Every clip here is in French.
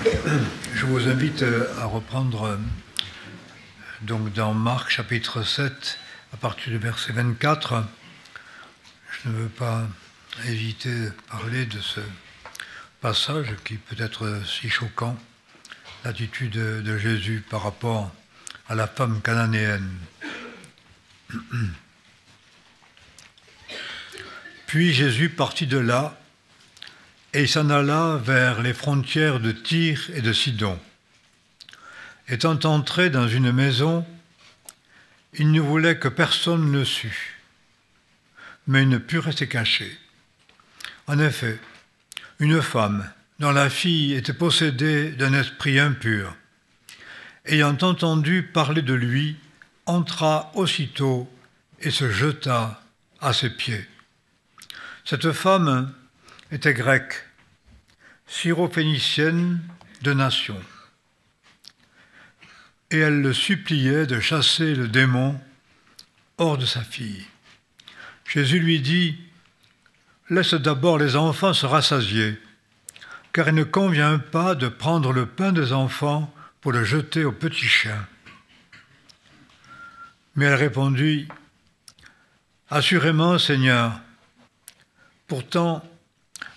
Je vous invite à reprendre donc dans Marc chapitre 7 à partir du verset 24. Je ne veux pas éviter de parler de ce passage qui peut être si choquant, l'attitude de Jésus par rapport à la femme cananéenne. Puis Jésus partit de là et il s'en alla vers les frontières de Tyr et de Sidon. Étant entré dans une maison, il ne voulait que personne ne le sût, mais il ne put rester caché. En effet, une femme dont la fille était possédée d'un esprit impur, ayant entendu parler de lui, entra aussitôt et se jeta à ses pieds. Cette femme était grecque, syrophénicienne de nation, et elle le suppliait de chasser le démon hors de sa fille. Jésus lui dit « Laisse d'abord les enfants se rassasier, car il ne convient pas de prendre le pain des enfants pour le jeter aux petits chiens. » Mais elle répondit « Assurément, Seigneur, pourtant,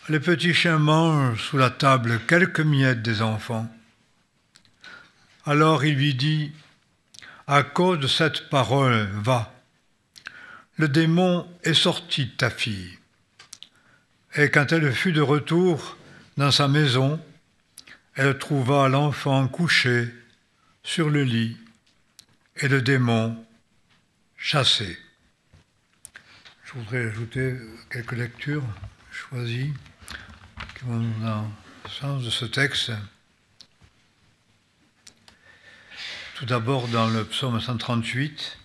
les petits chiens mangent sous la table quelques miettes des enfants. » Alors il lui dit « À cause de cette parole, va. Le démon est sorti de ta fille. » Et quand elle fut de retour dans sa maison, elle trouva l'enfant couché sur le lit et le démon chassé. Je voudrais ajouter quelques lectures choisies qui vont dans le sens de ce texte. Tout d'abord dans le psaume 138,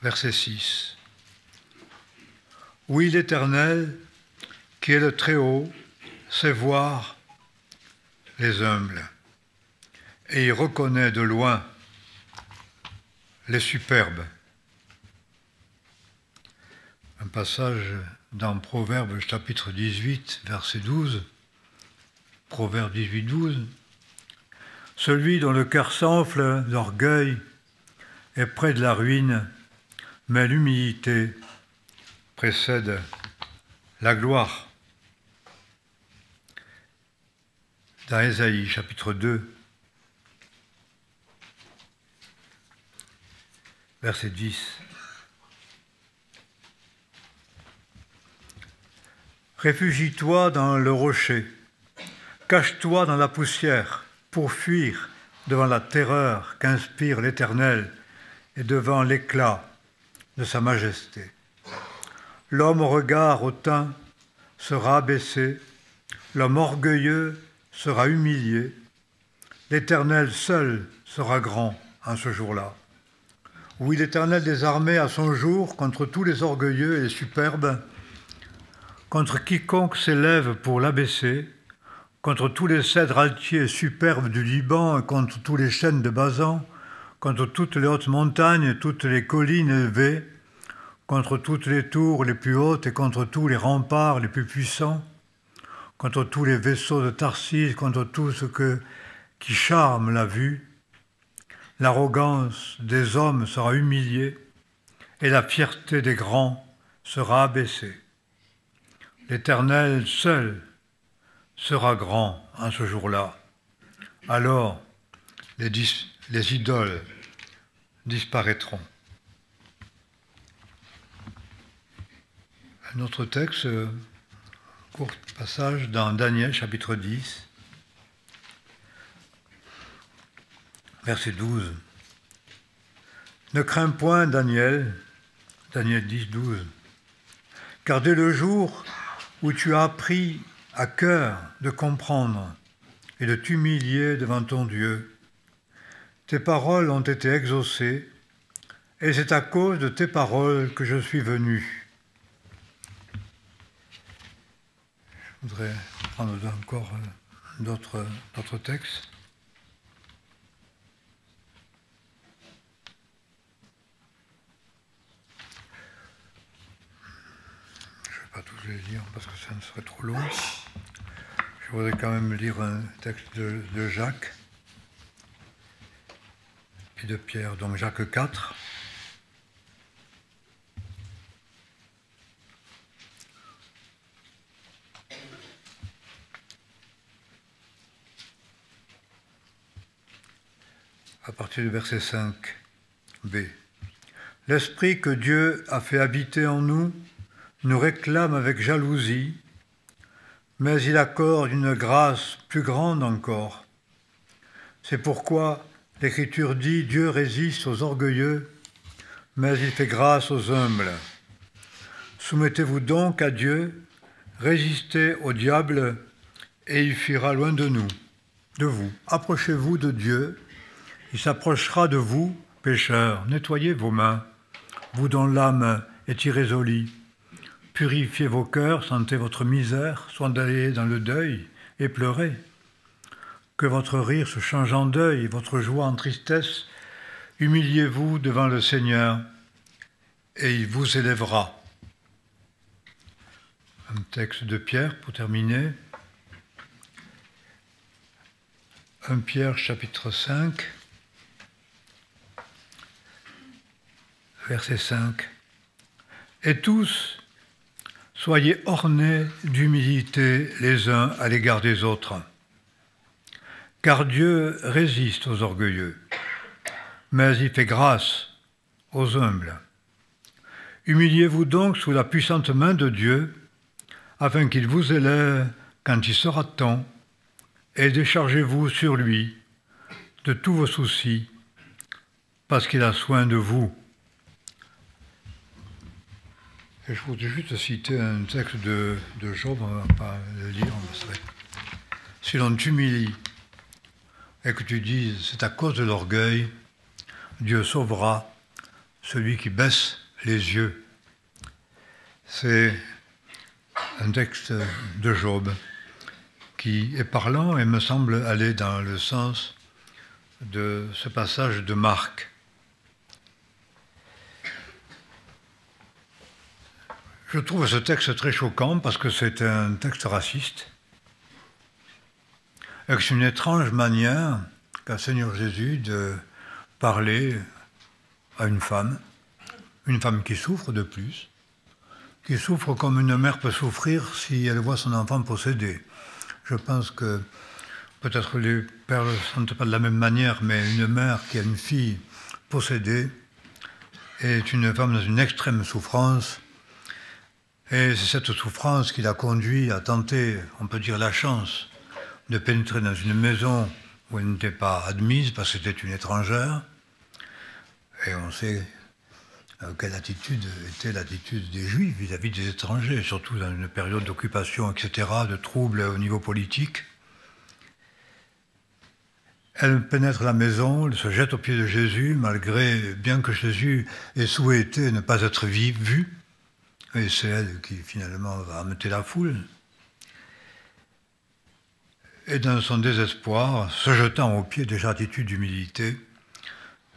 verset 6. « Oui, l'Éternel, qui est le Très-Haut, sait voir les humbles, et il reconnaît de loin les superbes. » Un passage dans Proverbes chapitre 18, verset 12. Proverbes 18, 12. « Celui dont le cœur s'enfle d'orgueil est près de la ruine, mais l'humilité précède la gloire. » Dans Ésaïe chapitre 2, verset 10. « Réfugie-toi dans le rocher, cache-toi dans la poussière pour fuir devant la terreur qu'inspire l'Éternel et devant l'éclat de sa majesté. L'homme au regard hautain sera abaissé, l'homme orgueilleux sera humilié, l'Éternel seul sera grand en ce jour-là. Oui, l'Éternel des armées à son jour contre tous les orgueilleux et les superbes, contre quiconque s'élève pour l'abaisser, contre tous les cèdres altiers et superbes du Liban, et contre tous les chênes de Basan, contre toutes les hautes montagnes, toutes les collines élevées, contre toutes les tours les plus hautes et contre tous les remparts les plus puissants, contre tous les vaisseaux de Tarsis, contre tout ce qui charme la vue. L'arrogance des hommes sera humiliée et la fierté des grands sera abaissée. L'Éternel seul sera grand en ce jour-là. Alors les idoles disparaîtront. Un autre texte, court passage dans Daniel chapitre 10, verset 12. « Ne crains point, Daniel, Daniel 10, 12, car dès le jour où tu as pris à cœur de comprendre et de t'humilier devant ton Dieu, tes paroles ont été exaucées, et c'est à cause de tes paroles que je suis venu. » Je voudrais prendre encore d'autres textes. Je ne vais pas tous les lire parce que ça ne serait trop long. Je voudrais quand même lire un texte de Jacques, puis de Pierre, donc Jacques 4. À partir du verset 5b. L'Esprit que Dieu a fait habiter en nous réclame avec jalousie, mais il accorde une grâce plus grande encore. C'est pourquoi l'Écriture dit « Dieu résiste aux orgueilleux, mais il fait grâce aux humbles. Soumettez-vous donc à Dieu, résistez au diable, et il fuira loin de vous. Approchez-vous de Dieu, il s'approchera de vous, pécheurs. Nettoyez vos mains, vous dont l'âme est irrésolue. Purifiez vos cœurs, sentez votre misère, soyez dans le deuil et pleurez. Que votre rire se change en deuil, votre joie en tristesse. Humiliez-vous devant le Seigneur, et il vous élèvera. » Un texte de Pierre pour terminer. 1 Pierre chapitre 5, verset 5. « Et tous, soyez ornés d'humilité les uns à l'égard des autres, car Dieu résiste aux orgueilleux, mais il fait grâce aux humbles. Humiliez-vous donc sous la puissante main de Dieu, afin qu'il vous élève quand il sera temps, et déchargez-vous sur lui de tous vos soucis, parce qu'il a soin de vous. » Et je voudrais juste citer un texte de Job, on ne va pas le lire, si l'on t'humilie et que tu dises c'est à cause de l'orgueil, Dieu sauvera celui qui baisse les yeux. C'est un texte de Job qui est parlant et me semble aller dans le sens de ce passage de Marc. Je trouve ce texte très choquant parce que c'est un texte raciste. Et c'est une étrange manière qu'a Seigneur Jésus de parler à une femme qui souffre de plus, qui souffre comme une mère peut souffrir si elle voit son enfant possédé. Je pense que peut-être les pères ne le sentent pas de la même manière, mais une mère qui a une fille possédée est une femme dans une extrême souffrance. Et c'est cette souffrance qui l'a conduit à tenter, on peut dire la chance, de pénétrer dans une maison où elle n'était pas admise parce que c'était une étrangère. Et on sait quelle attitude était l'attitude des Juifs vis-à-vis des étrangers, surtout dans une période d'occupation, etc., de troubles au niveau politique. Elle pénètre la maison, elle se jette aux pieds de Jésus, bien que Jésus ait souhaité ne pas être vu. Et c'est elle qui finalement va ameuter la foule. Et dans son désespoir, se jetant aux pieds, déjà attitude d'humilité,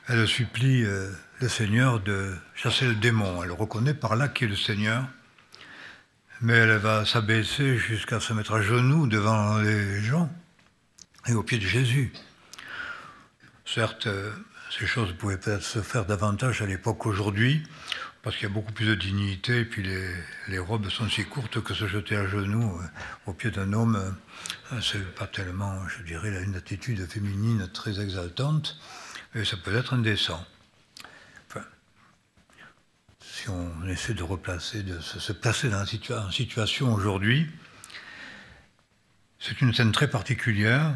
elle supplie le Seigneur de chasser le démon. Elle reconnaît par là qui est le Seigneur, mais elle va s'abaisser jusqu'à se mettre à genoux devant les gens et aux pieds de Jésus. Certes, ces choses pouvaient peut-être se faire davantage à l'époque qu'aujourd'hui, parce qu'il y a beaucoup plus de dignité, et puis les robes sont si courtes que se jeter à genoux au pied d'un homme, c'est pas tellement, je dirais, une attitude féminine très exaltante, et ça peut être indécent. Enfin, si on essaie de replacer, de se placer dans une situation aujourd'hui, c'est une scène très particulière.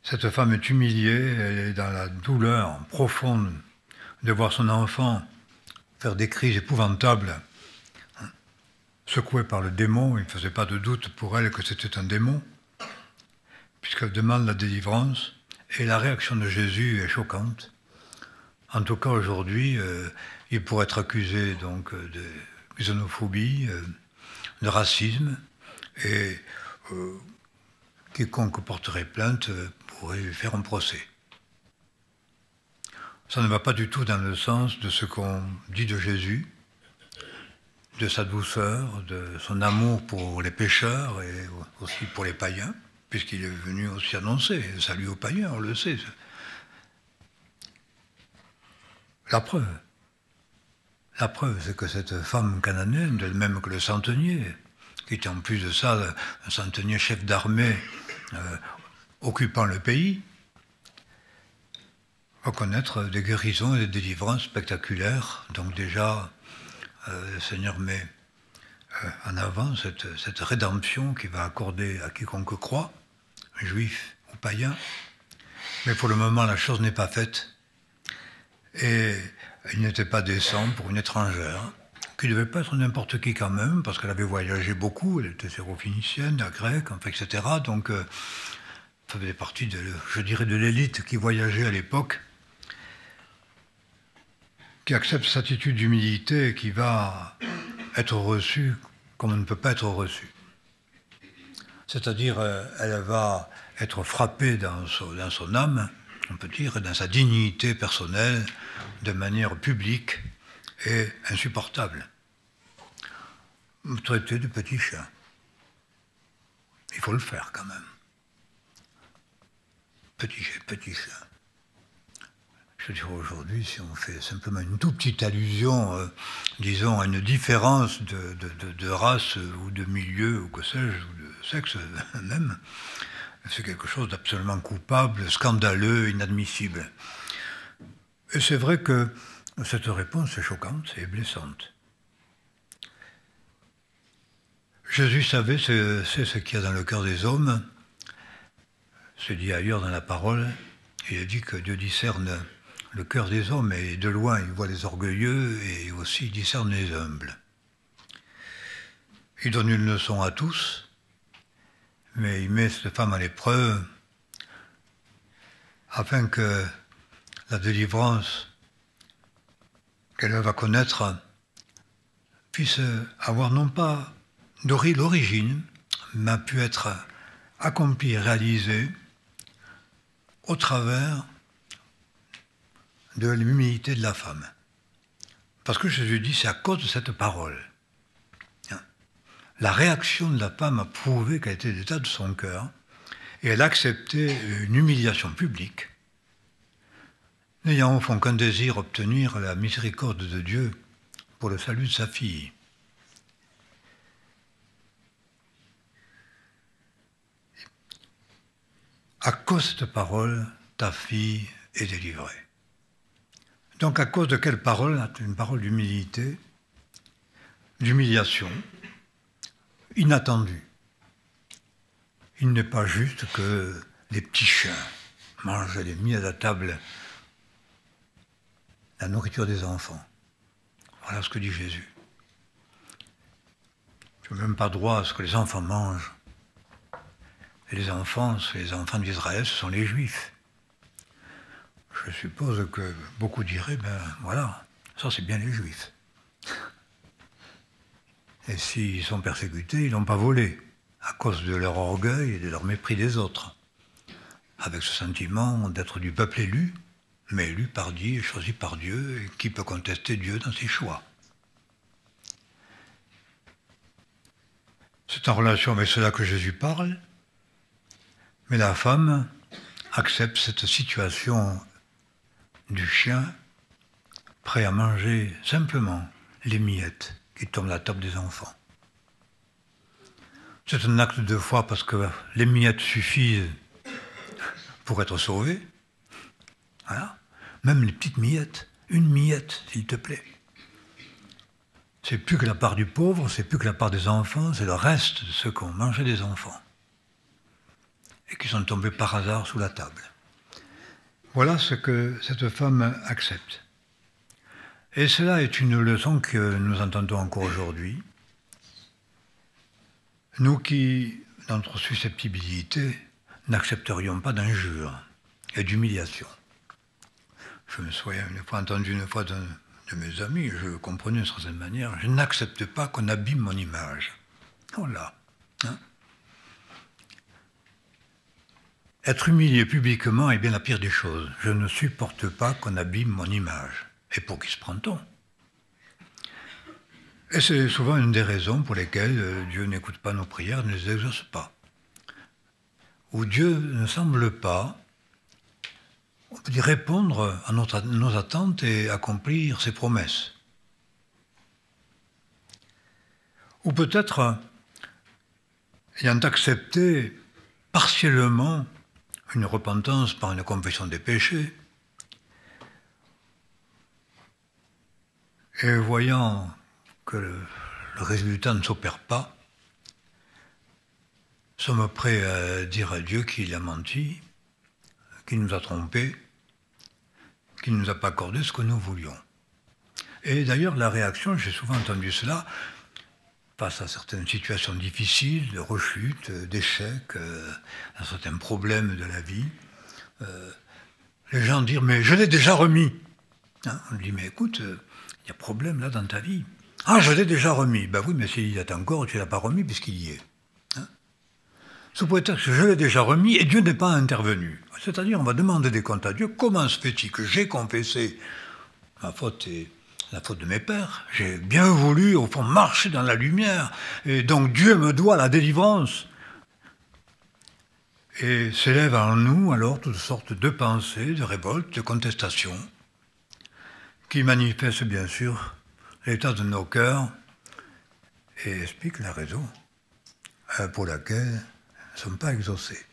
Cette femme est humiliée, elle est dans la douleur profonde de voir son enfant faire des cris épouvantables, secoué par le démon. Il ne faisait pas de doute pour elle que c'était un démon, puisqu'elle demande la délivrance, et la réaction de Jésus est choquante. En tout cas, aujourd'hui, il pourrait être accusé donc, de xénophobie, de racisme, et quiconque porterait plainte pourrait lui faire un procès. Ça ne va pas du tout dans le sens de ce qu'on dit de Jésus. de sa douceur, de son amour pour les pécheurs et aussi pour les païens, puisqu'il est venu aussi annoncer le salut aux païens, on le sait. La preuve, c'est que cette femme cananéenne, de même que le centenier, qui était en plus de ça un centenier chef d'armée occupant le pays, va connaître des guérisons et des délivrances spectaculaires. Donc déjà, le Seigneur met en avant cette rédemption qu'il va accorder à quiconque croit, juif ou païen. Mais pour le moment, la chose n'est pas faite. Et il n'était pas décent pour une étrangère, qui ne devait pas être n'importe qui quand même, parce qu'elle avait voyagé beaucoup, elle était syrophénicienne, grecque, enfin, etc. Donc, elle faisait partie, je dirais, de l'élite qui voyageait à l'époque, qui accepte cette attitude d'humilité et qui va être reçue comme on ne peut pas être reçu. C'est-à-dire, elle va être frappée dans son âme, on peut dire, dans sa dignité personnelle, de manière publique et insupportable. Traiter de petit chien. Il faut le faire quand même. Petit chien. Je dirais aujourd'hui, si on fait simplement une toute petite allusion, disons, à une différence de race ou de milieu, ou que sais-je, ou de sexe même, c'est quelque chose d'absolument coupable, scandaleux, inadmissible. Et c'est vrai que cette réponse est choquante et blessante. Jésus savait ce qu'il y a dans le cœur des hommes. C'est dit ailleurs dans la parole. Il a dit que Dieu discerne le cœur des hommes et de loin il voit les orgueilleux et aussi il discerne les humbles. Il donne une leçon à tous, mais il met cette femme à l'épreuve afin que la délivrance qu'elle va connaître puisse avoir non pas l'origine, mais a pu être accomplie, réalisée au travers de l'humilité de la femme. Parce que Jésus dit, c'est à cause de cette parole. La réaction de la femme a prouvé qu'elle était l'état de son cœur, et elle a accepté une humiliation publique, n'ayant au fond qu'un désir, obtenir la miséricorde de Dieu pour le salut de sa fille. À cause de cette parole, ta fille est délivrée. Donc à cause de quelle parole? Une parole d'humilité, d'humiliation, inattendue. Il n'est pas juste que les petits chiens mangent les miettes à table, la nourriture des enfants. Voilà ce que dit Jésus. Tu n'as même pas droit à ce que les enfants mangent. Et les enfants d'Israël, ce sont les Juifs. Je suppose que beaucoup diraient, ben voilà, ça c'est bien les Juifs. Et s'ils sont persécutés, ils n'ont pas volé, à cause de leur orgueil et de leur mépris des autres. Avec ce sentiment d'être du peuple élu, mais élu par Dieu, choisi par Dieu, et qui peut contester Dieu dans ses choix. C'est en relation avec cela que Jésus parle, mais la femme accepte cette situation du chien prêt à manger simplement les miettes qui tombent à la table des enfants. C'est un acte de foi parce que les miettes suffisent pour être sauvées. Voilà. Même les petites miettes. Une miette, s'il te plaît. C'est plus que la part du pauvre, c'est plus que la part des enfants, c'est le reste de ceux qui ont mangé des enfants et qui sont tombés par hasard sous la table. Voilà ce que cette femme accepte. Et cela est une leçon que nous entendons encore aujourd'hui. Nous qui, dans notre susceptibilité, n'accepterions pas d'injures et d'humiliation. Je me souviens une fois entendu une fois d'un de mes amis, je comprenais d'une certaine manière, je n'accepte pas qu'on abîme mon image. Voilà. Hein? Être humilié publiquement est bien la pire des choses. Je ne supporte pas qu'on abîme mon image. Et pour qui se prend-on? Et c'est souvent une des raisons pour lesquelles Dieu n'écoute pas nos prières, ne les exauce pas. Où Dieu ne semble pas, on peut dire, répondre à nos attentes et accomplir ses promesses. Ou peut-être, ayant accepté partiellement une repentance par une confession des péchés, et voyant que le résultat ne s'opère pas, sommes prêts à dire à Dieu qu'il a menti, qu'il nous a trompés, qu'il ne nous a pas accordé ce que nous voulions. Et d'ailleurs, la réaction, j'ai souvent entendu cela, face à certaines situations difficiles, de rechute, d'échec, à certains problèmes de la vie, les gens disent « mais je l'ai déjà remis hein ». On dit « mais écoute, il y a problème là dans ta vie ». « Ah, je l'ai déjà remis ». Ben oui, mais s'il y est encore, tu ne l'as pas remis puisqu'il y est. Hein, sous prétexte que je l'ai déjà remis et Dieu n'est pas intervenu. C'est-à-dire, on va demander des comptes à Dieu. Comment se fait-il que j'ai confessé ma faute et la faute de mes pères? J'ai bien voulu, au fond, marcher dans la lumière. Et donc, Dieu me doit la délivrance. Et s'élèvent en nous, alors, toutes sortes de pensées, de révoltes, de contestations, qui manifestent, bien sûr, l'état de nos cœurs et expliquent la raison pour laquelle nous ne sommes pas exaucés.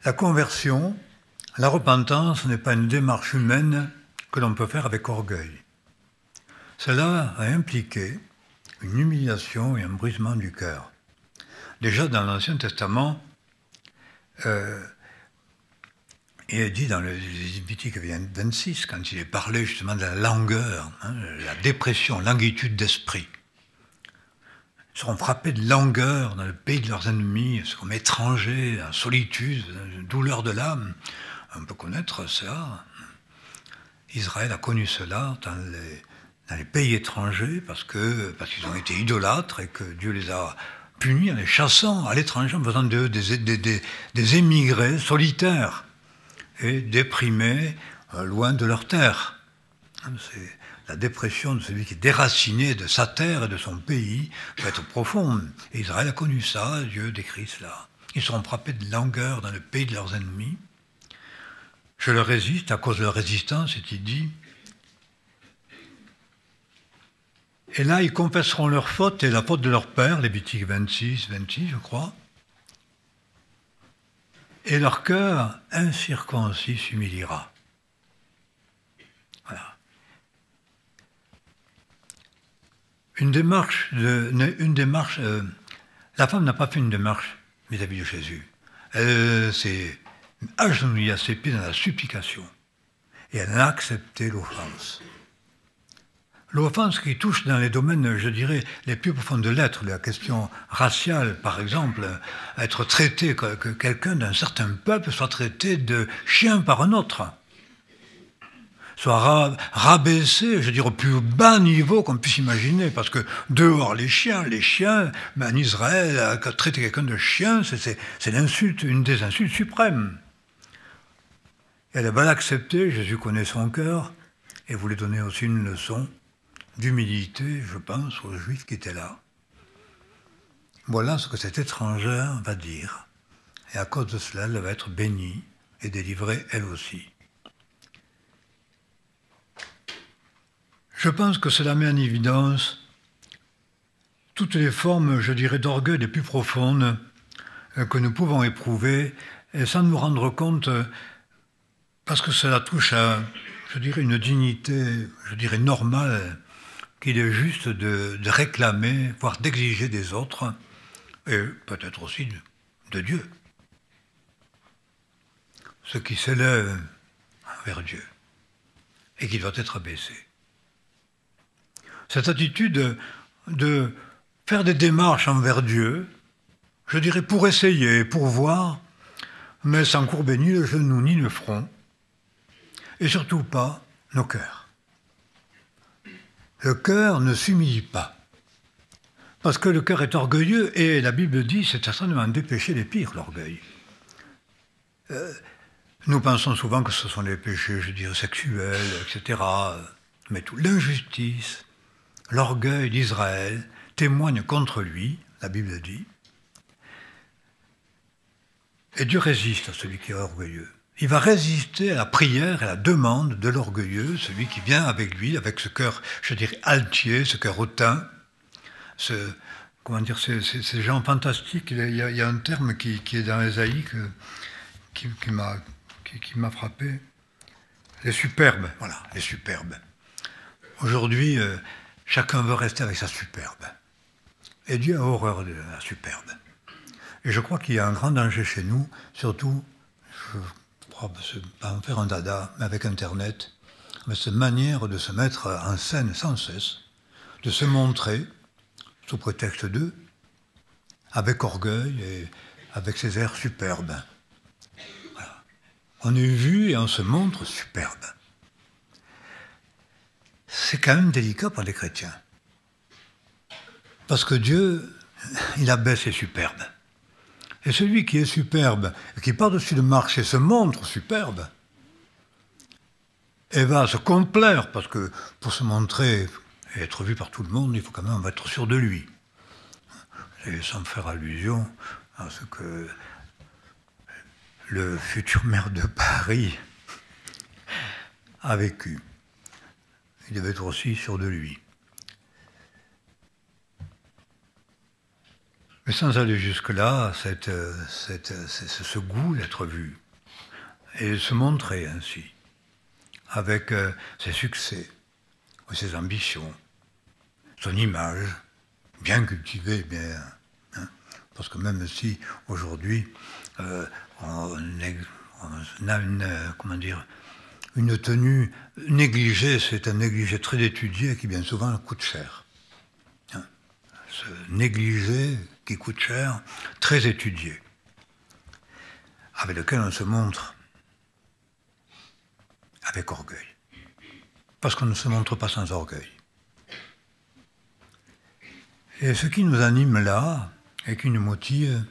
La conversion, la repentance n'est pas une démarche humaine que l'on peut faire avec orgueil. Cela a impliqué une humiliation et un brisement du cœur. Déjà dans l'Ancien Testament, il est dit dans le Lévitique 26, quand il est parlé justement de la langueur, hein, la dépression, languitude d'esprit. Ils seront frappés de langueur dans le pays de leurs ennemis, comme étrangers, en solitude, une douleur de l'âme. On peut connaître ça. Israël a connu cela dans les pays étrangers parce qu'ils ont été idolâtres et que Dieu les a punis en les chassant à l'étranger, en faisant d'eux des émigrés solitaires et déprimés loin de leur terre. C'est la dépression de celui qui est déraciné de sa terre et de son pays peut être profonde. Et Israël a connu ça, Dieu décrit cela. Ils seront frappés de langueur dans le pays de leurs ennemis. Je leur résiste à cause de leur résistance, est-il dit. Et là, ils confesseront leur faute et la faute de leur père, Lévitique 26, je crois. Et leur cœur incirconcis s'humiliera. Voilà. La femme n'a pas fait une démarche vis-à-vis de Jésus. Elle s'est agenouillée à ses pieds dans la supplication. Et elle a accepté l'offense. L'offense qui touche dans les domaines, je dirais, les plus profonds de l'être, la question raciale, par exemple, être traité, que quelqu'un d'un certain peuple soit traité de chien par un autre, soit rabaissé, je veux dire, au plus bas niveau qu'on puisse imaginer, parce que dehors les chiens, mais en Israël, traiter quelqu'un de chien, c'est l'insulte, une des insultes suprêmes. Et elle va l'accepter, Jésus connaît son cœur, et voulait donner aussi une leçon d'humilité, je pense, aux Juifs qui étaient là. Voilà ce que cette étrangère va dire. Et à cause de cela, elle va être bénie et délivrée elle aussi. Je pense que cela met en évidence toutes les formes, je dirais, d'orgueil les plus profondes que nous pouvons éprouver, et sans nous rendre compte, parce que cela touche à, je dirais, une dignité, je dirais, normale, qu'il est juste de réclamer, voire d'exiger des autres, et peut-être aussi de Dieu. Ce qui s'élève vers Dieu, et qui doit être abaissé. Cette attitude de faire des démarches envers Dieu, je dirais pour essayer, pour voir, mais sans courber ni le genou ni le front, et surtout pas nos cœurs. Le cœur ne s'humilie pas, parce que le cœur est orgueilleux, et la Bible dit, c'est certainement un des péchés les pires, l'orgueil. Nous pensons souvent que ce sont les péchés, je dirais, sexuels, etc., mais tout. L'injustice, l'orgueil d'Israël témoignent contre lui, la Bible dit. Et Dieu résiste à celui qui est orgueilleux. Il va résister à la prière et à la demande de l'orgueilleux, celui qui vient avec lui, avec ce cœur, je dirais, altier, ce cœur hautain, ces gens fantastiques. Il y a un terme qui est dans Ésaïe qui m'a frappé. Les superbes, voilà, les superbes. Aujourd'hui, chacun veut rester avec sa superbe. Et Dieu a horreur de la superbe. Et je crois qu'il y a un grand danger chez nous, surtout, je crois pas en faire un dada, mais avec Internet, mais cette manière de se mettre en scène sans cesse, de se montrer, sous prétexte d'eux, avec orgueil et avec ses airs superbes. Voilà. On est vu et on se montre superbe. C'est quand même délicat pour les chrétiens. Parce que Dieu, il abaisse les superbes. Et celui qui est superbe, et qui par-dessus le marché se montre superbe, et va se complaire, parce que pour se montrer et être vu par tout le monde, il faut quand même être sûr de lui. Et sans faire allusion à ce que le futur maire de Paris a vécu. Il devait être aussi sûr de lui. Mais sans aller jusque-là, c'est ce goût d'être vu et se montrer ainsi, avec ses succès, ses ambitions, son image, bien cultivée, bien, hein, parce que même si aujourd'hui on a une tenue négligée, c'est un négligé très étudié qui bien souvent coûte cher. Hein, ce négligé qui coûte cher, très étudié, avec lequel on se montre avec orgueil. Parce qu'on ne se montre pas sans orgueil. Et ce qui nous anime là, et qui nous motive,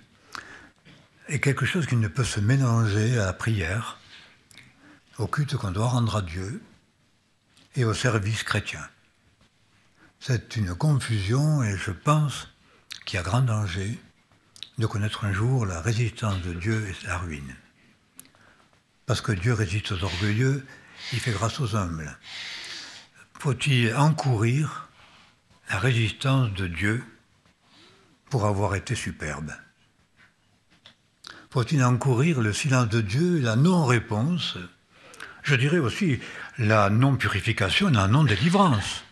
est quelque chose qui ne peut se mélanger à la prière, au culte qu'on doit rendre à Dieu, et au service chrétien. C'est une confusion, et je pense qu'il y a grand danger de connaître un jour la résistance de Dieu et la ruine. Parce que Dieu résiste aux orgueilleux, il fait grâce aux humbles. Faut-il encourir la résistance de Dieu pour avoir été superbe? Faut-il encourir le silence de Dieu et la non-réponse? Je dirais aussi la non-purification et la non-délivrance.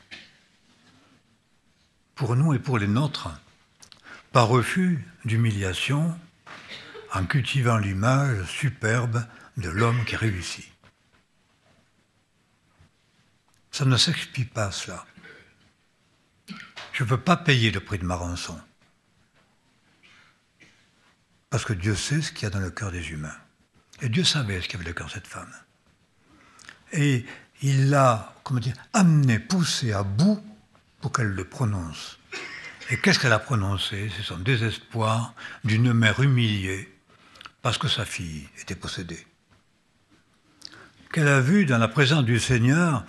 Pour nous et pour les nôtres, par refus d'humiliation, en cultivant l'image superbe de l'homme qui réussit. Ça ne s'explique pas, cela. Je ne veux pas payer le prix de ma rançon. Parce que Dieu sait ce qu'il y a dans le cœur des humains. Et Dieu savait ce qu'il y avait dans le cœur de cette femme. Et il l'a, amené, poussé à bout pour qu'elle le prononce. Et qu'est-ce qu'elle a prononcé? C'est son désespoir d'une mère humiliée parce que sa fille était possédée. Qu'elle a vu dans la présence du Seigneur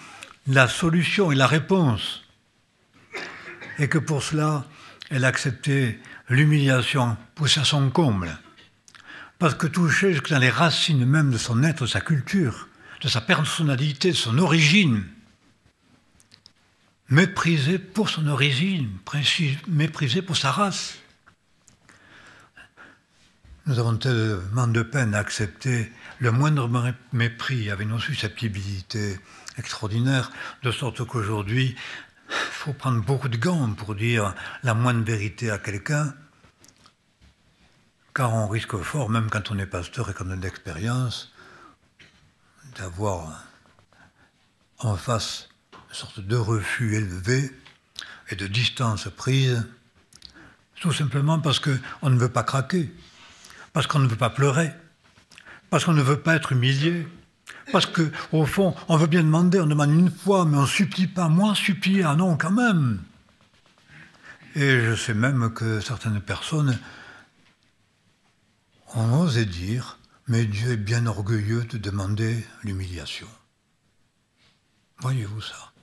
la solution et la réponse. Et que pour cela, elle a accepté l'humiliation poussée à son comble. Parce que touchée jusque dans les racines même de son être, de sa culture, de sa personnalité, de son origine, méprisée pour son origine, méprisée pour sa race. Nous avons tellement de peine à accepter le moindre mépris avec nos susceptibilités extraordinaires, de sorte qu'aujourd'hui, il faut prendre beaucoup de gants pour dire la moindre vérité à quelqu'un, car on risque fort, même quand on est pasteur et qu'on a de l'expérience, d'avoir en face une sorte de refus élevé et de distance prise, tout simplement parce qu'on ne veut pas craquer, parce qu'on ne veut pas pleurer, parce qu'on ne veut pas être humilié, parce qu'au fond, on veut bien demander, on demande une fois, mais on ne supplie pas. Moi, supplier, ah non, quand même. Et je sais même que certaines personnes ont osé dire, mais Dieu est bien orgueilleux de demander l'humiliation. Voyez-vous ça?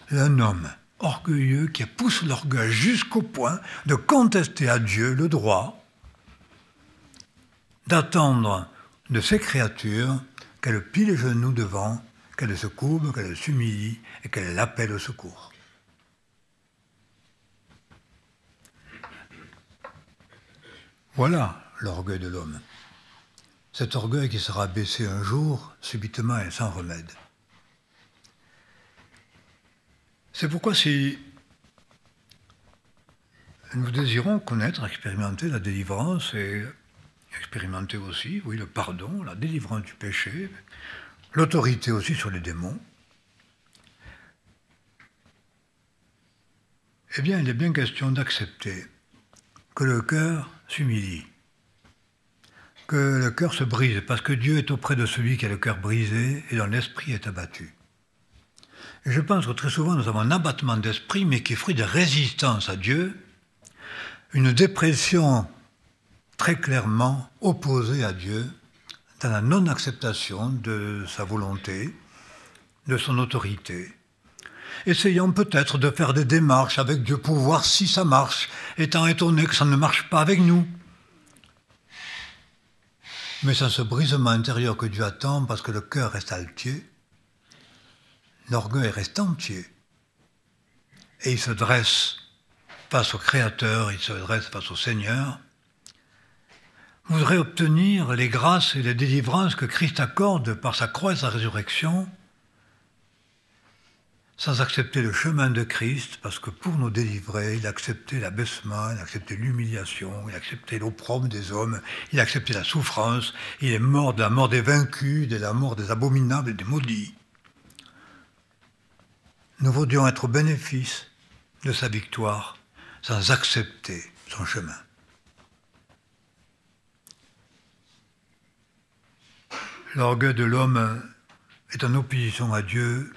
Un homme orgueilleux qui pousse l'orgueil jusqu'au point de contester à Dieu le droit d'attendre de ses créatures qu'elle plie les genoux devant, qu'elle se courbe, qu'elle s'humilie et qu'elle l'appelle au secours. Voilà l'orgueil de l'homme. Cet orgueil qui sera baissé un jour, subitement et sans remède. C'est pourquoi si nous désirons connaître, expérimenter la délivrance et expérimenter aussi, oui, le pardon, la délivrance du péché, l'autorité aussi sur les démons, eh bien, il est bien question d'accepter que le cœur s'humilie, que le cœur se brise, parce que Dieu est auprès de celui qui a le cœur brisé et dont l'esprit est abattu. Et je pense que très souvent nous avons un abattement d'esprit, mais qui est fruit de résistance à Dieu, une dépression très clairement opposée à Dieu, dans la non-acceptation de sa volonté, de son autorité. Essayons peut-être de faire des démarches avec Dieu pour voir si ça marche, étant étonné que ça ne marche pas avec nous. Mais sans ce brisement intérieur que Dieu attend, parce que le cœur reste altier, l'orgueil reste entier. Et il se dresse face au Créateur, il se dresse face au Seigneur, voudrait obtenir les grâces et les délivrances que Christ accorde par sa croix et sa résurrection, sans accepter le chemin de Christ, parce que pour nous délivrer, il a accepté l'abaissement, il a accepté l'humiliation, il a accepté l'opprobre des hommes, il a accepté la souffrance, il est mort de la mort des vaincus, de la mort des abominables et des maudits. Nous voudrions être au bénéfice de sa victoire, sans accepter son chemin. L'orgueil de l'homme est en opposition à Dieu,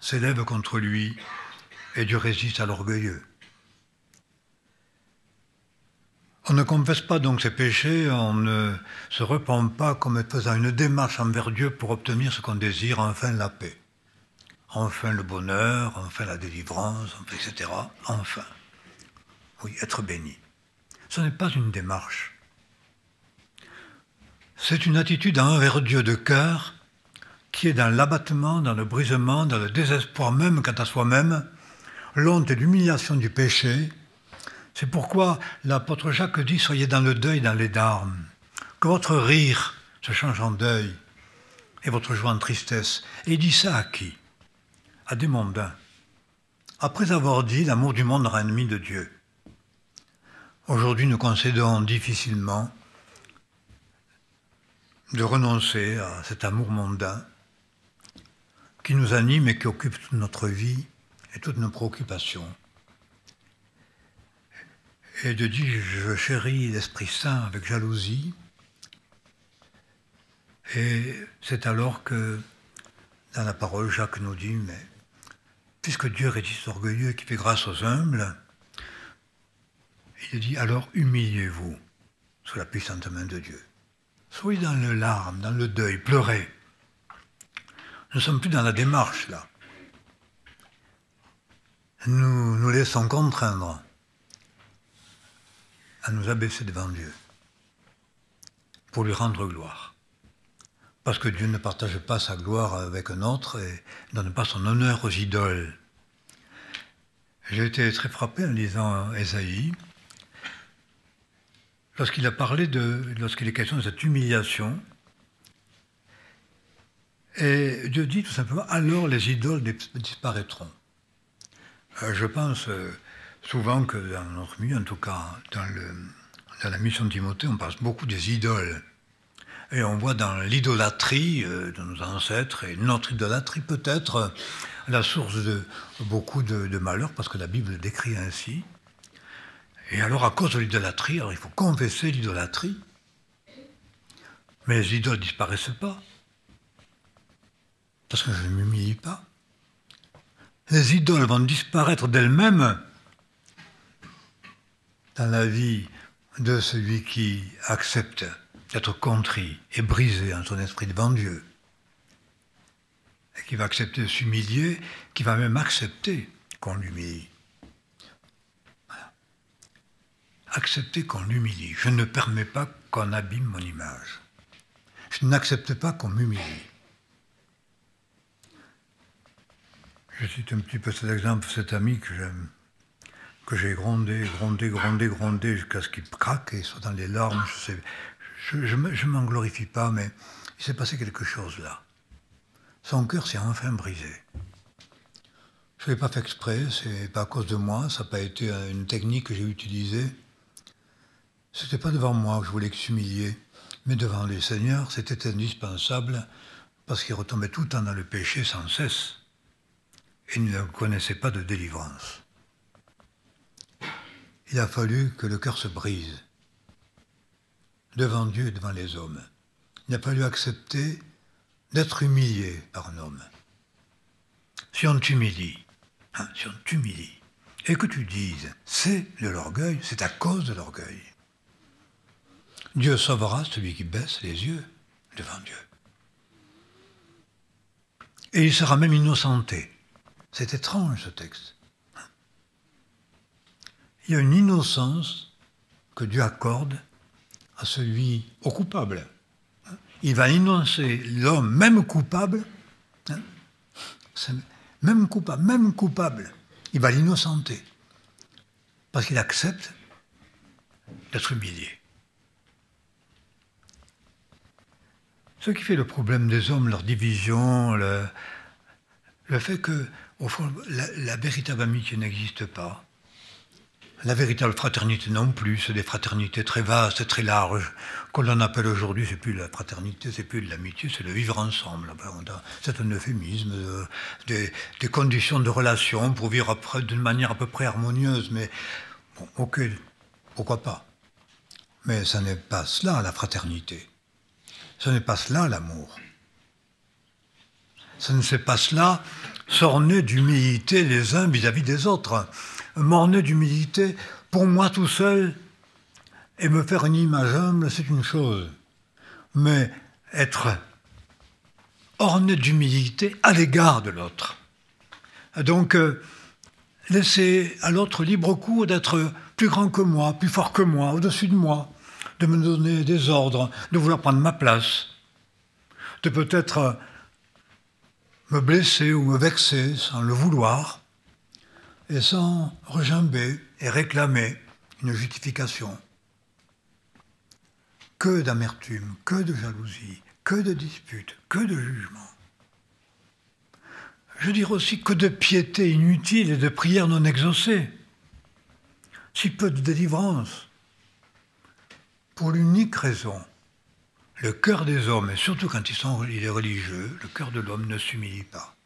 s'élève contre lui, et Dieu résiste à l'orgueilleux. On ne confesse pas donc ses péchés, on ne se repent pas comme faisant une démarche envers Dieu pour obtenir ce qu'on désire, enfin la paix, enfin le bonheur, enfin la délivrance, etc. Enfin, oui, être béni. Ce n'est pas une démarche. C'est une attitude envers Dieu de cœur qui est dans l'abattement, dans le brisement, dans le désespoir même quant à soi-même, l'honte et l'humiliation du péché. C'est pourquoi l'apôtre Jacques dit « Soyez dans le deuil, dans les larmes, que votre rire se change en deuil et votre joie en tristesse. » Et il dit ça à qui? À des mondains. Après avoir dit « L'amour du monde rend ennemi de Dieu ». Aujourd'hui, nous concédons difficilement de renoncer à cet amour mondain qui nous anime et qui occupe toute notre vie et toutes nos préoccupations. Et de dire je chéris l'Esprit Saint avec jalousie. Et c'est alors que dans la parole, Jacques nous dit, mais puisque Dieu résiste orgueilleux et qui fait grâce aux humbles, il dit alors humiliez-vous sous la puissante main de Dieu. Soyez dans le larme, dans le deuil, pleurez. Nous ne sommes plus dans la démarche, là. Nous nous laissons contraindre à nous abaisser devant Dieu pour lui rendre gloire. Parce que Dieu ne partage pas sa gloire avec un autre et ne donne pas son honneur aux idoles. J'ai été très frappé en lisant Ésaïe, lorsqu'il est question de cette humiliation. Et Dieu dit tout simplement, alors les idoles disparaîtront. Je pense souvent que dans notre milieu, en tout cas dans la mission de Timothée, on parle beaucoup des idoles. Et on voit dans l'idolâtrie de nos ancêtres, et notre idolâtrie peut-être la source de beaucoup de malheurs, parce que la Bible le décrit ainsi. Et alors à cause de l'idolâtrie, alors il faut confesser l'idolâtrie. Mais les idoles ne disparaissent pas. Parce que je ne m'humilie pas. Les idoles vont disparaître d'elles-mêmes dans la vie de celui qui accepte d'être contrit et brisé en son esprit devant Dieu. et qui va accepter de s'humilier, qui va même accepter qu'on l'humilie. Voilà. Accepter qu'on l'humilie. Je ne permets pas qu'on abîme mon image. Je n'accepte pas qu'on m'humilie. Je cite un petit peu cet exemple, cet ami que j'aime, que j'ai grondé jusqu'à ce qu'il craque et soit dans les larmes. Je m'en glorifie pas, mais il s'est passé quelque chose là. Son cœur s'est enfin brisé. Je ne l'ai pas fait exprès, c'est pas à cause de moi, ça n'a pas été une technique que j'ai utilisée. C'était pas devant moi que je voulais s'humilier, mais devant les seigneurs, c'était indispensable parce qu'il retombait tout le temps dans le péché sans cesse. Et il ne connaissait pas de délivrance. Il a fallu que le cœur se brise devant Dieu et devant les hommes. Il a fallu accepter d'être humilié par un homme. Si on t'humilie, si on t'humilie, et que tu dises, c'est de l'orgueil, c'est à cause de l'orgueil. Dieu sauvera celui qui baisse les yeux devant Dieu. Et il sera même innocenté. C'est étrange ce texte. Il y a une innocence que Dieu accorde à celui, au coupable. Il va innoncer l'homme, même coupable, même coupable, il va l'innocenter. Parce qu'il accepte d'être humilié. Ce qui fait le problème des hommes, leur division, le fait que, au fond, la véritable amitié n'existe pas. La véritable fraternité non plus, c'est des fraternités très vastes et très larges, qu'on l'on appelle aujourd'hui, c'est plus la fraternité, c'est plus de l'amitié, c'est le vivre ensemble. C'est un euphémisme, des conditions de relation pour vivre d'une manière à peu près harmonieuse, mais bon, ok, pourquoi pas. Mais ce n'est pas cela la fraternité. Ce n'est pas cela l'amour. Ce n'est pas cela s'orner d'humilité les uns vis-à-vis des autres. M'orner d'humilité pour moi tout seul et me faire une image humble, c'est une chose. Mais être orné d'humilité à l'égard de l'autre. Donc, laisser à l'autre libre cours d'être plus grand que moi, plus fort que moi, au-dessus de moi, de me donner des ordres, de vouloir prendre ma place, de peut-être me blesser ou me vexer sans le vouloir, et sans regimber et réclamer une justification. Que d'amertume, que de jalousie, que de disputes, que de jugement. Je dirais aussi que de piété inutile et de prières non exaucées. Si peu de délivrance. Pour l'unique raison, le cœur des hommes, et surtout quand il est religieux, le cœur de l'homme ne s'humilie pas.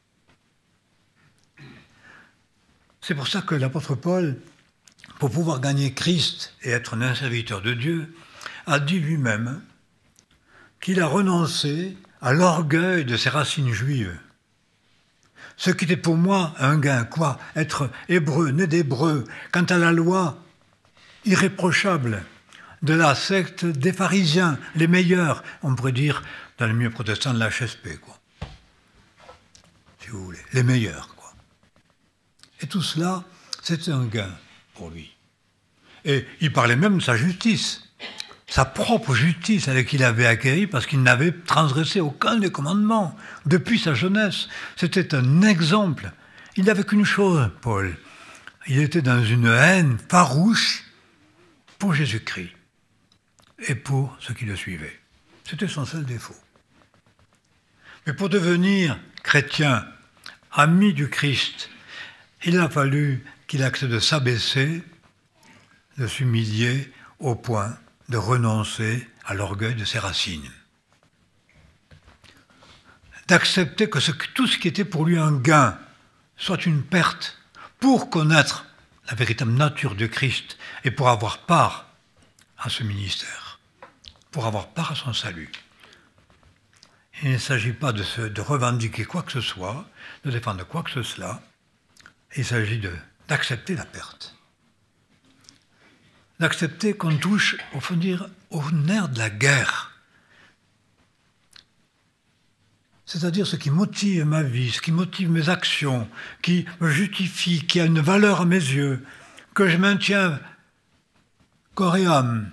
C'est pour ça que l'apôtre Paul, pour pouvoir gagner Christ et être un serviteur de Dieu, a dit lui-même qu'il a renoncé à l'orgueil de ses racines juives. Ce qui était pour moi un gain, quoi? Être hébreu, né d'hébreu, quant à la loi irréprochable de la secte des pharisiens, les meilleurs, on pourrait dire, dans le milieu protestant de la HSP, quoi. Si vous voulez, les meilleurs, quoi. Et tout cela, c'était un gain pour lui. Et il parlait même de sa justice, sa propre justice qu'il avait acquérie parce qu'il n'avait transgressé aucun des commandements depuis sa jeunesse. C'était un exemple. Il n'avait qu'une chose, Paul. Il était dans une haine farouche pour Jésus-Christ et pour ceux qui le suivaient. C'était son seul défaut. Mais pour devenir chrétien, ami du Christ, il a fallu qu'il accepte de s'abaisser, de s'humilier au point de renoncer à l'orgueil de ses racines. D'accepter que tout ce qui était pour lui un gain soit une perte pour connaître la véritable nature de Christ et pour avoir part à ce ministère, pour avoir part à son salut. Il ne s'agit pas de revendiquer quoi que ce soit, de défendre quoi que ce soit. Il s'agit d'accepter la perte. D'accepter qu'on touche, au fond dire, au nerf de la guerre. c'est-à-dire ce qui motive ma vie, ce qui motive mes actions, qui me justifie, qui a une valeur à mes yeux, que je maintiens corps et âme,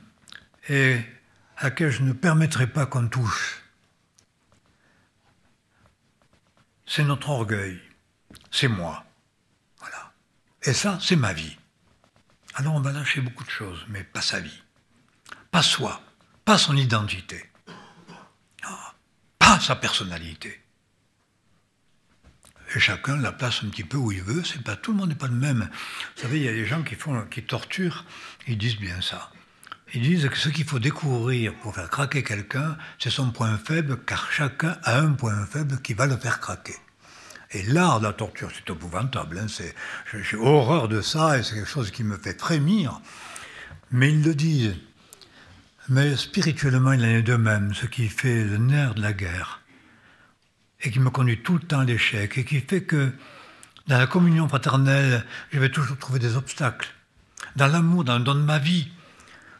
et à laquelle je ne permettrai pas qu'on touche. C'est notre orgueil, c'est moi. Voilà. Et ça, c'est ma vie. Alors on va lâcher beaucoup de choses, mais pas sa vie, pas soi, pas son identité, pas sa personnalité. Et chacun la place un petit peu où il veut, c'est pas, tout le monde n'est pas le même. Vous savez, il y a des gens qui torturent, ils disent bien ça. Ils disent que ce qu'il faut découvrir pour faire craquer quelqu'un, c'est son point faible, car chacun a un point faible qui va le faire craquer. Et l'art de la torture, c'est épouvantable, hein, j'ai horreur de ça, et c'est quelque chose qui me fait frémir. Mais ils le disent. Mais spirituellement, il en est de même, ce qui fait le nerf de la guerre, et qui me conduit tout le temps à l'échec, et qui fait que dans la communion fraternelle, je vais toujours trouver des obstacles. Dans l'amour, dans le don de ma vie,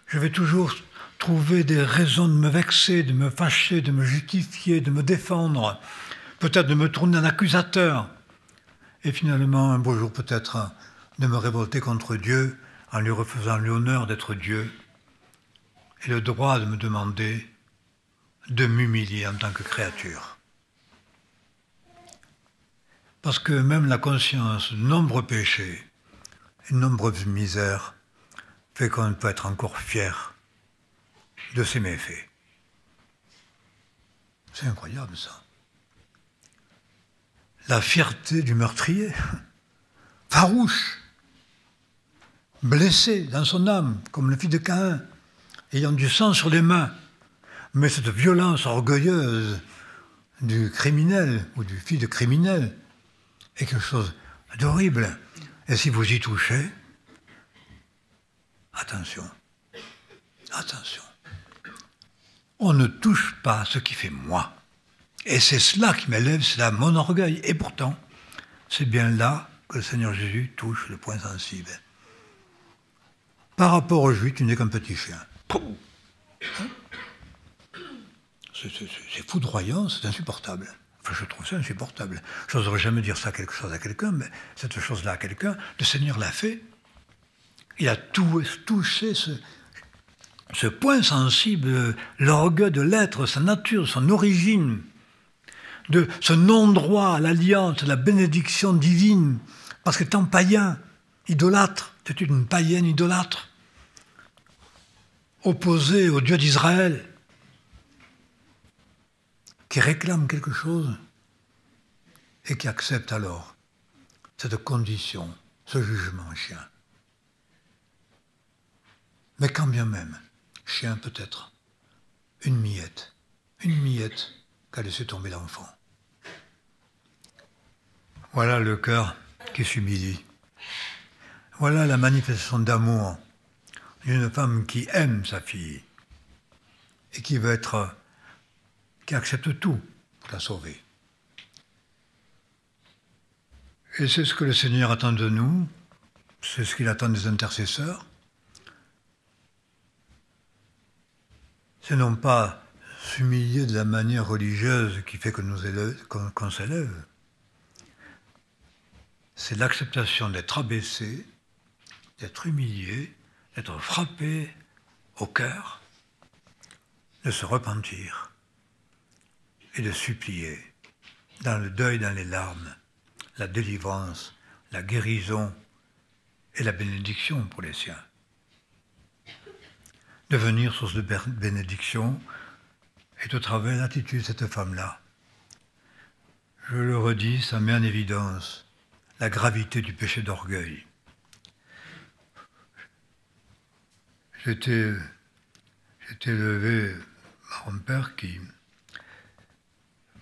je vais toujours trouver des raisons de me vexer, de me fâcher, de me justifier, de me défendre, peut-être de me tourner en accusateur, et finalement, un beau jour peut-être, de me révolter contre Dieu en lui refaisant l'honneur d'être Dieu, et le droit de me demander de m'humilier en tant que créature. Parce que même la conscience de nombreux péchés et de nombreuses misères fait qu'on peut être encore fier de ses méfaits. C'est incroyable ça. La fierté du meurtrier, farouche, blessé dans son âme, comme le fils de Caïn, ayant du sang sur les mains. Mais cette violence orgueilleuse du criminel ou du fils de criminel est quelque chose d'horrible. Et si vous y touchez, attention, attention. On ne touche pas ce qui fait moi. Et c'est cela qui m'élève, c'est là mon orgueil. Et pourtant, c'est bien là que le Seigneur Jésus touche le point sensible. Par rapport aux Juifs, tu n'es qu'un petit chien. C'est foudroyant, c'est insupportable. Enfin, je trouve ça insupportable. Je n'oserais jamais dire ça quelque chose à quelqu'un, mais cette chose-là à quelqu'un, le Seigneur l'a fait. Il a touché ce point sensible, l'orgueil de l'être, sa nature, son origine, de ce non-droit à l'alliance, à la bénédiction divine, parce qu'étant païen, idolâtre, c'est une païenne idolâtre, opposée au Dieu d'Israël, qui réclame quelque chose et qui accepte alors cette condition, ce jugement chien. Mais quand bien même, chien peut-être, une miette qu'a laissé tomber l'enfant. Voilà le cœur qui s'humilie. Voilà la manifestation d'amour d'une femme qui aime sa fille et qui accepte tout pour la sauver. Et c'est ce que le Seigneur attend de nous, c'est ce qu'il attend des intercesseurs. C'est non pas s'humilier de la manière religieuse qui fait qu'on s'élève, c'est l'acceptation d'être abaissé, d'être humilié, d'être frappé au cœur, de se repentir et de supplier, dans le deuil, dans les larmes, la délivrance, la guérison et la bénédiction pour les siens. Devenir source de bénédiction est au travers de l'attitude de cette femme-là. Je le redis, ça met en évidence la gravité du péché d'orgueil. J'étais élevé par un père qui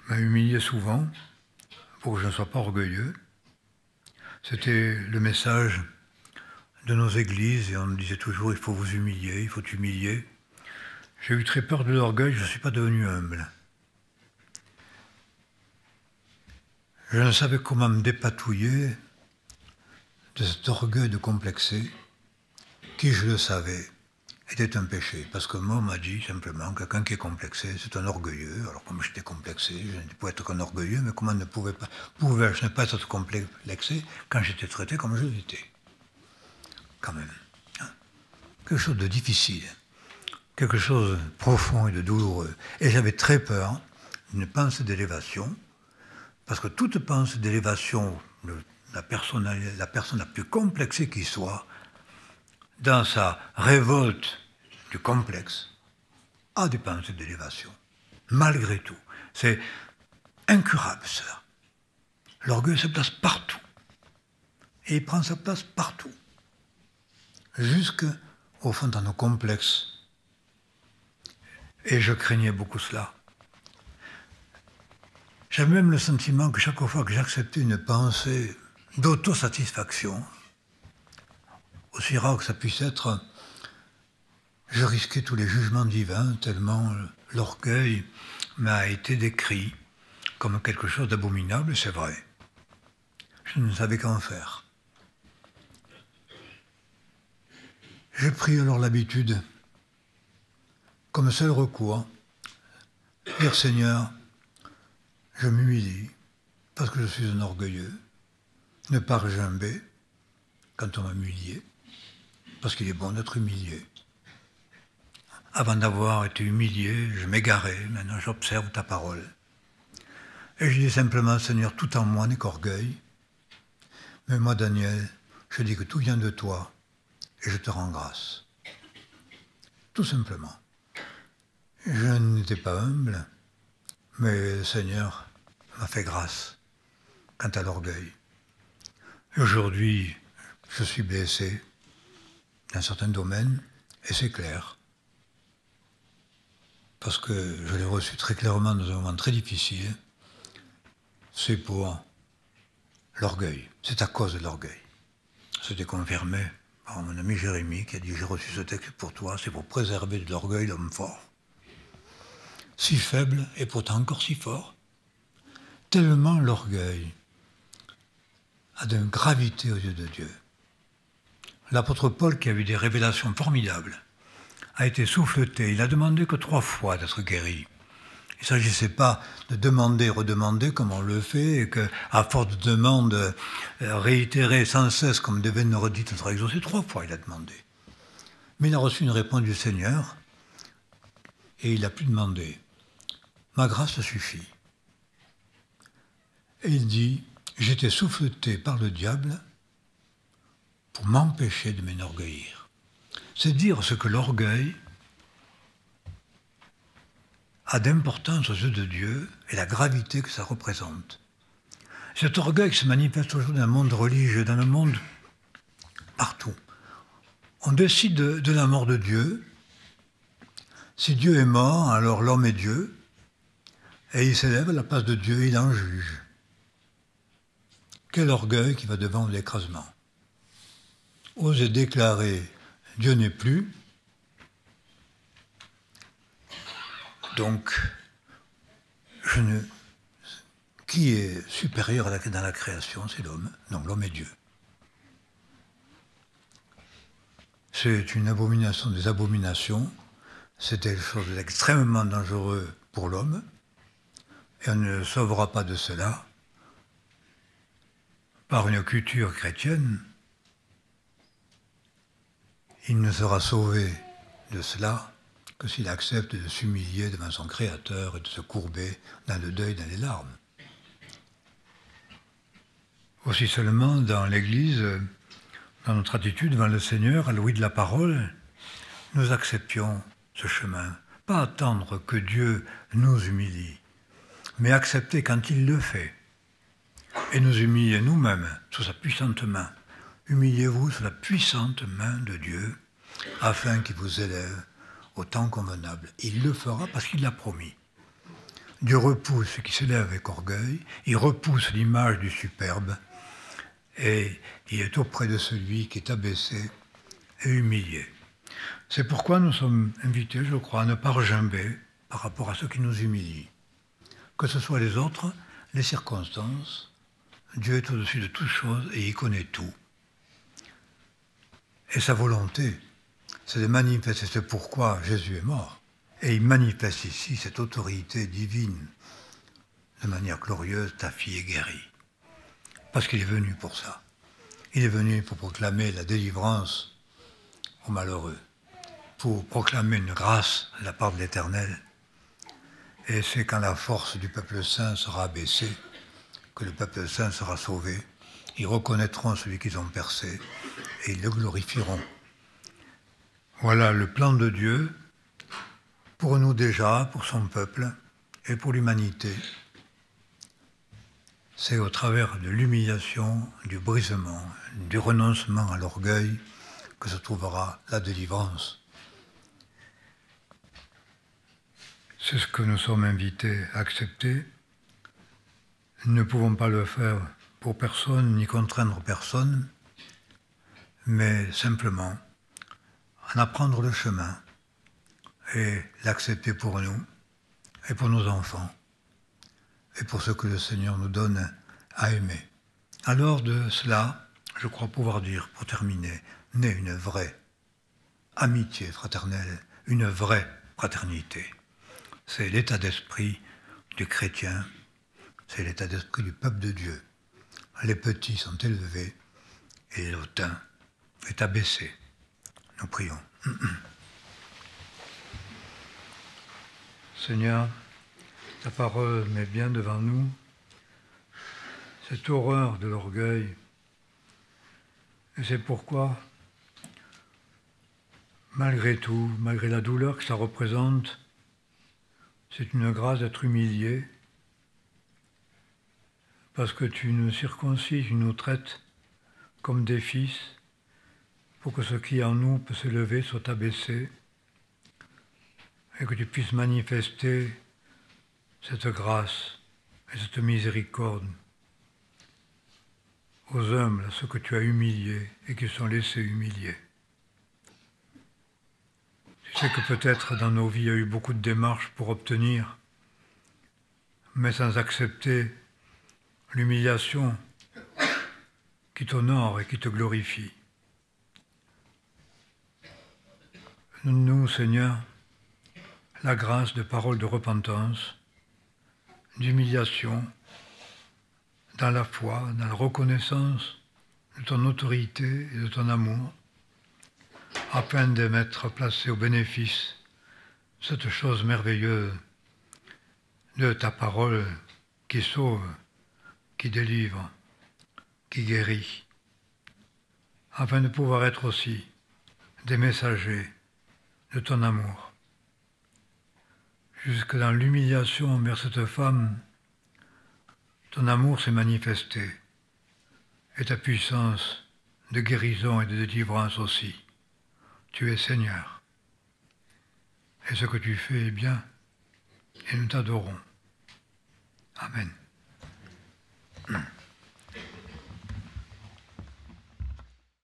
m'a humilié souvent pour que je ne sois pas orgueilleux. C'était le message de nos églises et on me disait toujours il faut vous humilier, il faut t'humilier. J'ai eu très peur de l'orgueil, je ne suis pas devenu humble. Je ne savais comment me dépatouiller de cet orgueil de complexé qui, je le savais, était un péché. Parce que moi, on m'a dit simplement, quelqu'un qui est complexé, c'est un orgueilleux. Alors comme j'étais complexé, je ne pouvais être qu'un orgueilleux, mais comment pouvais-je ne pas être complexé quand j'étais traité comme je l'étais? Quand même. Hein. Quelque chose de difficile, quelque chose de profond et de douloureux. Et j'avais très peur d'une pensée d'élévation, parce que toute pensée d'élévation, la personne la plus complexée qui soit, dans sa révolte du complexe, a des pensées d'élévation. Malgré tout. C'est incurable, cela. L'orgueil se place partout. Et il prend sa place partout. Jusqu'au fond dans nos complexes. Et je craignais beaucoup cela. J'avais même le sentiment que chaque fois que j'acceptais une pensée d'autosatisfaction, aussi rare que ça puisse être, je risquais tous les jugements divins, tellement l'orgueil m'a été décrit comme quelque chose d'abominable, et c'est vrai. Je ne savais qu'en faire. J'ai pris alors l'habitude, comme seul recours, dire Seigneur, je m'humilie, parce que je suis un orgueilleux, ne pas regimber quand on m'a humilié, parce qu'il est bon d'être humilié. Avant d'avoir été humilié, je m'égarais, maintenant j'observe ta parole. Et je dis simplement, Seigneur, tout en moi n'est qu'orgueil, mais moi, Daniel, je dis que tout vient de toi, et je te rends grâce. Tout simplement. Je n'étais pas humble, mais le Seigneur m'a fait grâce quant à l'orgueil. Et aujourd'hui, je suis blessé dans certains domaines, et c'est clair. Parce que je l'ai reçu très clairement dans un moment très difficile, c'est pour l'orgueil. C'est à cause de l'orgueil. C'était confirmé par mon ami Jérémie qui a dit « J'ai reçu ce texte pour toi, c'est pour préserver de l'orgueil l'homme fort. » Si faible et pourtant encore si fort. Tellement l'orgueil a d'une gravité aux yeux de Dieu. L'apôtre Paul, qui a eu des révélations formidables, a été souffleté. Il a demandé que 3 fois d'être guéri. Il ne s'agissait pas de demander, redemander comme on le fait, et qu'à force de demande réitérée sans cesse, comme des veines redites, sera exaucé. 3 fois il a demandé. Mais il a reçu une réponse du Seigneur, et il n'a plus demandé. Ma grâce suffit. Et il dit, j'étais souffleté par le diable pour m'empêcher de m'enorgueillir. C'est dire ce que l'orgueil a d'importance aux yeux de Dieu et la gravité que ça représente. Cet orgueil qui se manifeste aujourd'hui dans le monde religieux, dans le monde partout. On décide de la mort de Dieu. Si Dieu est mort, alors l'homme est Dieu. Et il s'élève à la place de Dieu, il en juge. Quel orgueil qui va devant l'écrasement. Oser déclarer Dieu n'est plus. Donc, qui est supérieur dans la création? C'est l'homme. Non, l'homme est Dieu. C'est une abomination des abominations. C'est quelque chose d'extrêmement dangereux pour l'homme. Et on ne le sauvera pas de cela par une culture chrétienne. Il ne sera sauvé de cela que s'il accepte de s'humilier devant son Créateur et de se courber dans le deuil, dans les larmes. Aussi seulement dans l'Église, dans notre attitude devant le Seigneur, à l'ouïe de la parole, nous acceptions ce chemin. Pas attendre que Dieu nous humilie, mais accepter quand il le fait, et nous humilier nous-mêmes sous sa puissante main. Humiliez-vous sous la puissante main de Dieu, afin qu'il vous élève au temps convenable. Il le fera parce qu'il l'a promis. Dieu repousse ce qui s'élève avec orgueil, il repousse l'image du superbe, et il est auprès de celui qui est abaissé et humilié. C'est pourquoi nous sommes invités, je crois, à ne pas regimber par rapport à ceux qui nous humilient. Que ce soit les autres, les circonstances, Dieu est au-dessus de toutes choses et il connaît tout. Et sa volonté, c'est de manifester ce pourquoi Jésus est mort. Et il manifeste ici cette autorité divine. De manière glorieuse, ta fille est guérie. Parce qu'il est venu pour ça. Il est venu pour proclamer la délivrance aux malheureux, pour proclamer une grâce de la part de l'Éternel. Et c'est quand la force du peuple saint sera abaissée que le peuple saint sera sauvé. Ils reconnaîtront celui qu'ils ont percé et ils le glorifieront. Voilà le plan de Dieu pour nous déjà, pour son peuple et pour l'humanité. C'est au travers de l'humiliation, du brisement, du renoncement à l'orgueil que se trouvera la délivrance. C'est ce que nous sommes invités à accepter. Nous ne pouvons pas le faire pour personne ni contraindre personne, mais simplement en apprendre le chemin et l'accepter pour nous et pour nos enfants et pour ce que le Seigneur nous donne à aimer. Alors de cela, je crois pouvoir dire, pour terminer, naît une vraie amitié fraternelle, une vraie fraternité. C'est l'état d'esprit du chrétien, c'est l'état d'esprit du peuple de Dieu. Les petits sont élevés et le hautain est abaissé. Nous prions. Seigneur, ta parole met bien devant nous cette horreur de l'orgueil. Et c'est pourquoi, malgré tout, malgré la douleur que ça représente, c'est une grâce d'être humilié, parce que tu nous circoncises, tu nous traites comme des fils, pour que ce qui en nous peut s'élever soit abaissé, et que tu puisses manifester cette grâce et cette miséricorde aux humbles, à ceux que tu as humiliés et qui sont laissés humilier. Tu sais que peut-être dans nos vies, il y a eu beaucoup de démarches pour obtenir, mais sans accepter l'humiliation qui t'honore et qui te glorifie. Nous, Seigneur, la grâce de paroles de repentance, d'humiliation, dans la foi, dans la reconnaissance de ton autorité et de ton amour, afin de m'être placé au bénéfice de cette chose merveilleuse de ta parole qui sauve, qui délivre, qui guérit, afin de pouvoir être aussi des messagers de ton amour. Jusque dans l'humiliation envers cette femme, ton amour s'est manifesté, et ta puissance de guérison et de délivrance aussi. Tu es Seigneur, et ce que tu fais est bien, et nous t'adorons. Amen.